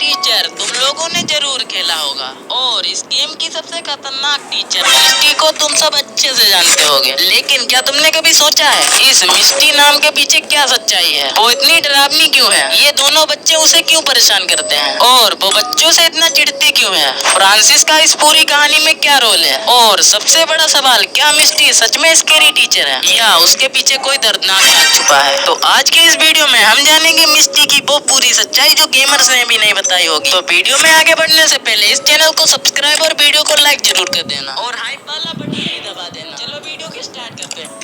Teacher तुम लोगों ने जरूर खेला होगा और इस गेम की सबसे खतरनाक टीचर मिस्टी को तुम सब अच्छे से जानते होगे। लेकिन क्या तुमने कभी सोचा है इस मिस्टी नाम के पीछे क्या सच्चाई है? वो इतनी डरावनी क्यों है? ये दोनों बच्चे उसे क्यों परेशान करते हैं और वो बच्चों से इतना चिढ़ती क्यों है? फ्रांसिस का इस पूरी कहानी में क्या रोल है? और सबसे बड़ा सवाल, क्या मिस्टी सच में स्केरी टीचर है या उसके पीछे कोई दर्दनाक राज छुपा है? तो आज के इस वीडियो में हम जानेंगे मिस्टी की वो पूरी सच्चाई जो गेमर्स ने भी नहीं बताई होगी। तो वीडियो में आगे बढ़ने से पहले इस चैनल को सब्सक्राइब और वीडियो को लाइक जरूर कर देना और हाइप वाला बटन भी दबा देना। चलो वीडियो को स्टार्ट करते हैं।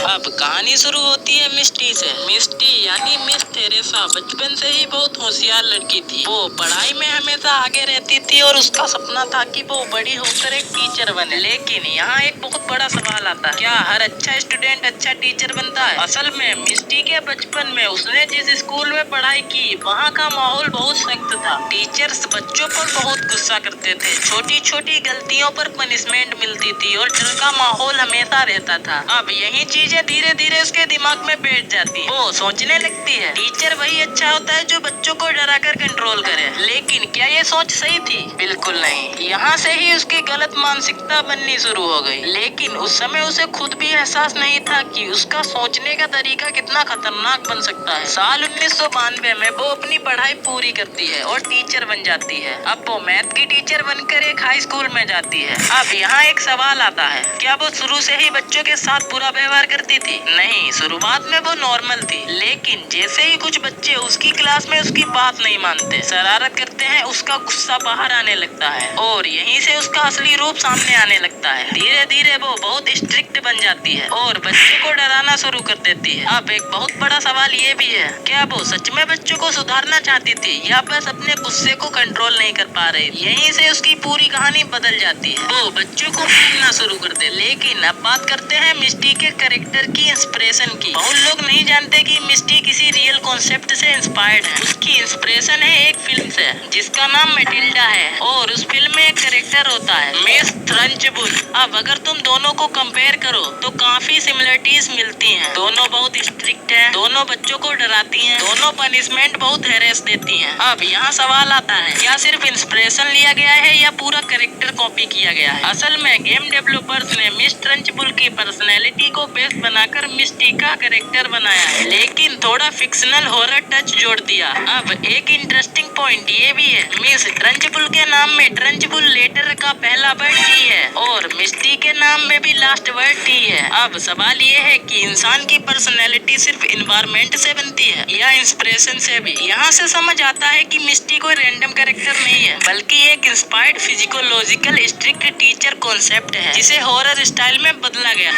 अब कहानी शुरू होती है मिस्टी से। मिस्टी यानी मिस थेरेसा बचपन से ही बहुत होशियार लड़की थी। वो पढ़ाई में हमेशा आगे रहती थी और उसका सपना था कि वो बड़ी होकर एक टीचर बने। लेकिन यहाँ एक बहुत बड़ा सवाल आता है, क्या हर अच्छा स्टूडेंट अच्छा टीचर बनता है? असल में मिस्टी के बचपन में उसने जिस स्कूल में पढ़ाई की वहाँ का माहौल बहुत सख्त था। टीचर्स बच्चों पर बहुत गुस्सा करते थे, छोटी छोटी गलतियों पर पनिशमेंट मिलती थी और डर का माहौल हमेशा रहता था। अब यही चीजें धीरे धीरे उसके दिमाग में बैठ जाती है। वो सोचने लगती है टीचर वही अच्छा होता है जो बच्चों को डराकर कंट्रोल करे। लेकिन क्या ये सोच सही थी? बिल्कुल नहीं। यहाँ से ही उसकी गलत मानसिकता बननी शुरू हो गई। लेकिन उस समय उसे खुद भी एहसास नहीं था कि उसका सोचने का तरीका कितना खतरनाक बन सकता है। साल 1992 में वो अपनी पढ़ाई पूरी करती है और टीचर बन जाती है। अब वो मैथ की टीचर बनकर एक हाई स्कूल में जाती है। अब यहाँ एक सवाल आता है, क्या वो शुरू से ही बच्चों के साथ बुरा व्यवहार करती थी? नहीं, शुरुआत में वो नॉर्मल थी। लेकिन जैसे ही कुछ बच्चे उसकी क्लास में उसकी बात नहीं मानते, शरारत करते हैं, उसका गुस्सा बाहर आने लगता है और यहीं से उसका असली रूप सामने आने लगता है। धीरे धीरे वो बहुत स्ट्रिक्ट बन जाती है और बच्चे को डराना शुरू कर देती है। अब एक बहुत बड़ा सवाल ये भी है, क्या वो सच में बच्चों को सुधारना चाहती थी या बस अपने गुस्से को कंट्रोल नहीं कर पा रही? यहीं से उसकी पूरी कहानी बदल जाती है। वो बच्चों को पीटना शुरू कर दे। लेकिन अब बात करते हैं मिस्टी के कैरेक्टर की इंस्पिरेशन की। बहुत लोग नहीं जानते कि मिस्टी किसी रियल कॉन्सेप्ट से इंस्पायर्ड है। उसकी इंस्पिरेशन है एक फिल्म से जिसका नाम मैटिल्डा है और उस फिल्म में एक कैरेक्टर होता है मिस ट्रंचबुल। अब अगर तुम दोनों को कंपेयर करो तो काफी सिमिलरिटीज मिलती हैं। दोनों बहुत स्ट्रिक्ट हैं, दोनों बच्चों को डराती हैं, दोनों पनिशमेंट बहुत हैरेस देती हैं। अब यहाँ सवाल आता है, क्या सिर्फ इंस्पिरेशन लिया गया है या पूरा कैरेक्टर कॉपी किया गया है? असल में गेम डेवलपर्स ने मिस ट्रंचबुल की पर्सनैलिटी को बेस बनाकर मिस्टी का कैरेक्टर बनाया है, लेकिन थोड़ा फिक्शनल हॉरर टच जोड़ दिया। अब एक इंटरेस्टिंग पॉइंट ये भी है, मिस ट्रंचबुल के नाम में ट्रंचबुल लेटर का पहला वर्ड टी है और मिस्टी के नाम में भी लास्ट वर्ड टी है। अब सवाल ये है कि इंसान की पर्सनैलिटी सिर्फ इन्वायरमेंट से बनती है या इंस्पिरेशन से भी? यहाँ से समझ आता है कि मिस्टी कोई रैंडम कैरेक्टर नहीं है, बल्कि एक inspired physiological strict teacher concept है जिसे हॉरर स्टाइल में बदला गया।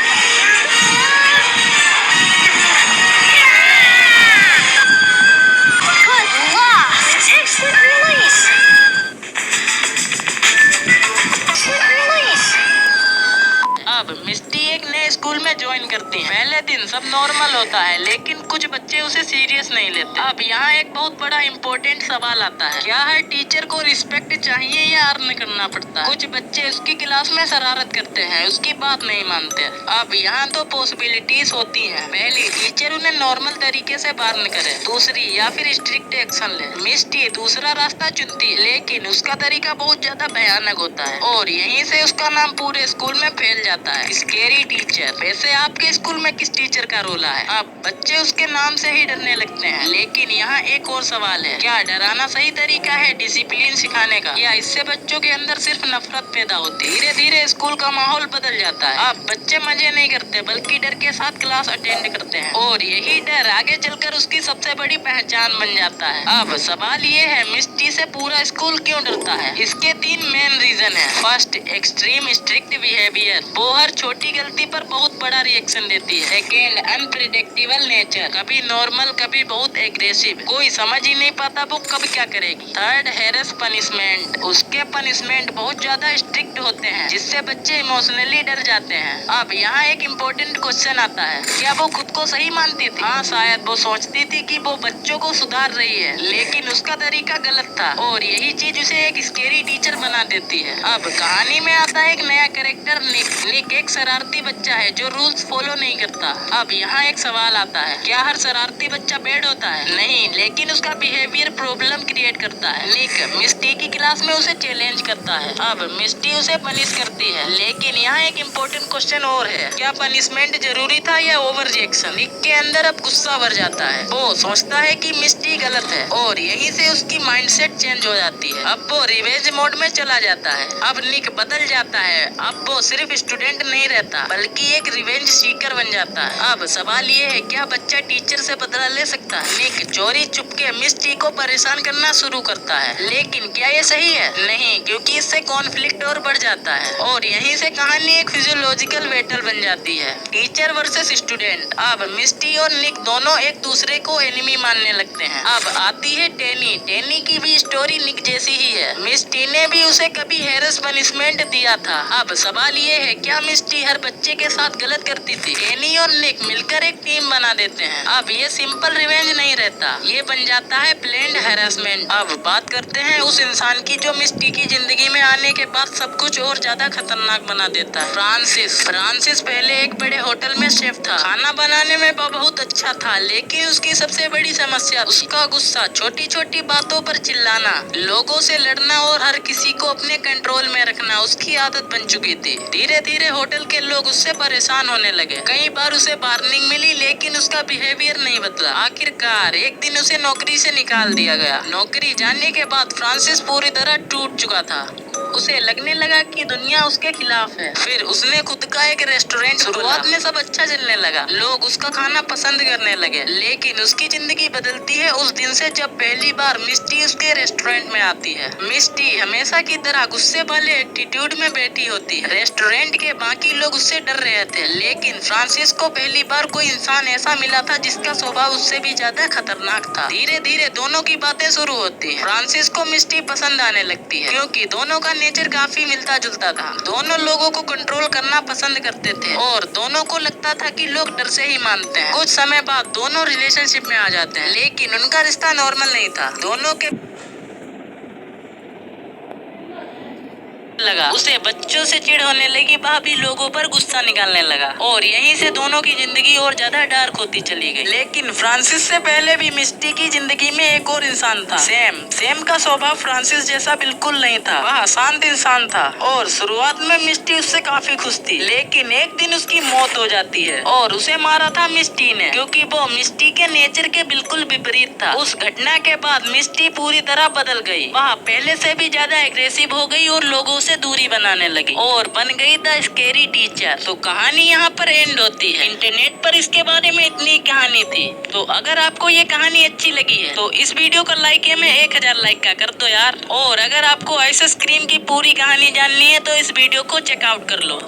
अब मिस्टी एक नए स्कूल में ज्वाइन करती है। पहले दिन सब नॉर्मल होता है, लेकिन कुछ बच्चे उसे सीरियस नहीं लेते। अब यहाँ एक बहुत बड़ा इम्पोर्टेंट सवाल आता है, क्या हर टीचर को रिस्पेक्ट चाहिए या अर्न करना पड़ता है? कुछ बच्चे उसकी क्लास में शरारत करते हैं, उसकी बात नहीं मानते। अब यहाँ तो पॉसिबिलिटीज होती है, पहली टीचर उन्हें नॉर्मल तरीके से वार्न करे, दूसरी या फिर स्ट्रिक्ट एक्शन ले। मिस्टी दूसरा रास्ता चुनती है, लेकिन उसका तरीका बहुत ज्यादा भयानक होता है और यहीं से उसका नाम पूरे स्कूल में फैल जाता है, स्केरी टीचर। वैसे आपके स्कूल में किस टीचर का रोल है? अब बच्चे उसके नाम से ही डरने लगते हैं। लेकिन यहाँ एक और सवाल है, क्या डराना सही तरीका है डिसिप्लिन सिखाने का या इससे बच्चों के अंदर सिर्फ नफरत पैदा होती है? धीरे धीरे स्कूल का माहौल बदल जाता है। अब बच्चे मजे नहीं करते बल्कि डर के साथ क्लास अटेंड करते हैं और यही डर आगे चलकर उसकी सबसे बड़ी पहचान बन जाता है। अब सवाल ये है, मिस्टी से पूरा स्कूल क्यों डरता है? इसके 3 मेन रीजन है। फर्स्ट, एक्सट्रीम स्ट्रिक्ट बिहेवियर, वो हर छोटी गलती पर बहुत बड़ा रिएक्शन देती है। सेकेंड, अनप्रिडिक्टेबल नेचर, कभी नॉर्मल कभी बहुत एग्रेसिव, कोई समझ ही नहीं पाता वो कब क्या करेगी। थर्ड, हैरेस पनिशमेंट, उसके पनिशमेंट बहुत ज्यादा स्ट्रिक्ट होते हैं जिससे बच्चे इमोशनली डर जाते हैं। अब यहाँ एक इम्पोर्टेंट क्वेश्चन आता है, क्या वो खुद को सही मानती थी? हाँ, शायद वो सोचती थी कि वो बच्चों को सुधार रही है, लेकिन उसका तरीका गलत था और यही चीज उसे एक स्केरी टीचर बना देती है। अब कहानी में आता है एक नया कैरेक्टर निक। निक एक शरारती बच्चा है जो रूल्स फॉलो नहीं करता। अब यहाँ एक सवाल आता है, क्या हर हर शरारती बच्चा बैड होता है? नहीं, लेकिन उसका बिहेवियर प्रॉब्लम क्रिएट करता है। निक मिस्टी की क्लास में उसे चैलेंज करता है। अब मिस्टी उसे पनिश करती है, लेकिन यहाँ एक इम्पोर्टेंट क्वेश्चन और है, क्या पनिशमेंट जरूरी था या ओवर रिएक्शन? निक के अंदर अब गुस्सा भर जाता है। वो सोचता है कि मिस्टी गलत है और यहीं से उसकी माइंडसेट चेंज हो जाती है। अब वो रिवेंज मोड में चला जाता है। अब निक बदल जाता है। अब वो सिर्फ स्टूडेंट नहीं रहता, बल्कि एक रिवेंज सीकर बन जाता है। अब सवाल ये है, क्या बच्चा टीचर से बदला ले सकता है? निक चोरी चुपके मिस्टी को परेशान करना शुरू करता है, लेकिन क्या ये सही है? नहीं, क्योंकि इससे कॉन्फ्लिक्ट और बढ़ जाता है और यहीं से कहानी एक फिजियोलॉजिकल बैटल बन जाती है, टीचर वर्सेस स्टूडेंट। अब मिस्टी और निक दोनों एक दूसरे को एनिमी मानने लगते हैं। अब आती है टेनी। टेनी की भी स्टोरी निक जैसी ही है। मिस्टी ने भी उसे कभी हैरेस पनिशमेंट दिया था। अब सवाल ये है, क्या मिस्टी हर बच्चे के साथ गलत करती थी? टेनी और निक मिलकर एक टीम बना देते हैं। अब ये सिंपल रिवेंज नहीं रहता, ये बन जाता है प्लेन्ड हैरेसमेंट। अब बात करते हैं उस इंसान की जो मिस्टी की जिंदगी में आने के बाद सब कुछ और ज्यादा खतरनाक बना देता है। फ्रांसिस पहले एक बड़े होटल में शेफ था। खाना बनाने में वो बहुत अच्छा था, लेकिन उसकी सबसे बड़ी समस्या उसका गुस्सा, छोटी छोटी बातों पर चिल्लाना, लोगों से लड़ना और हर किसी को अपने कंट्रोल में रखना उसकी आदत बन चुकी थी। धीरे धीरे होटल के लोग उससे परेशान होने लगे। कई बार उसे वार्निंग मिली, लेकिन उसका बिहेवियर नहीं बदला। आखिरकार एक दिन उसे नौकरी से निकाल दिया गया। नौकरी जाने के बाद फ्रांसिस पूरी तरह टूट चुका था। उसे लगने लगा कि दुनिया उसके खिलाफ है। फिर उसने खुद का एक रेस्टोरेंट शुरुआत में सब अच्छा चलने लगा, लोग उसका खाना पसंद करने लगे, लेकिन उसकी जिंदगी बदलती है उस दिन से जब पहली बार मिस्टी उसके रेस्टोरेंट में आती है। मिस्टी हमेशा की तरह गुस्से वाले एटीट्यूड में बैठी होती है। रेस्टोरेंट के बाकी लोग उससे डर रहे थे, लेकिन फ्रांसिस को पहली बार कोई इंसान ऐसा मिला था जिसका स्वभाव उससे भी ज्यादा खतरनाक था। धीरे धीरे दोनों की बातें शुरू होती है। फ्रांसिस को मिस्टी पसंद आने लगती है, क्योंकि दोनों का नेचर काफी मिलता जुलता था। दोनों लोगों को कंट्रोल करना पसंद करते थे और दोनों को लगता था कि लोग डर से ही मानते हैं। कुछ समय बाद दोनों रिलेशनशिप में आ जाते हैं, लेकिन उनका रिश्ता नॉर्मल नहीं था। दोनों के लगा उसे बच्चों से चिढ़ होने लगी, वह भी लोगों पर गुस्सा निकालने लगा और यहीं से दोनों की जिंदगी और ज्यादा डार्क होती चली गई। लेकिन फ्रांसिस से पहले भी मिस्टी की जिंदगी में एक और इंसान था, सैम का स्वभाव फ्रांसिस जैसा बिल्कुल नहीं था। वह शांत इंसान था और शुरुआत में मिस्टी उससे काफी खुश थी, लेकिन एक दिन उसकी मौत हो जाती है और उसे मारा था मिस्टी ने, क्योंकि वो मिस्टी के नेचर के बिल्कुल विपरीत था। उस घटना के बाद मिस्टी पूरी तरह बदल गई। वह पहले से भी ज्यादा एग्रेसिव हो गई और लोगों से दूरी बनाने लगी और बन गई द स्केरी टीचर। तो कहानी यहाँ पर एंड होती है। इंटरनेट पर इसके बारे में इतनी कहानी थी। तो अगर आपको ये कहानी अच्छी लगी है तो इस वीडियो का लाइक है, मैं 1000 लाइक का कर दो यार। और अगर आपको आइस क्रीम की पूरी कहानी जाननी है तो इस वीडियो को चेकआउट कर लो।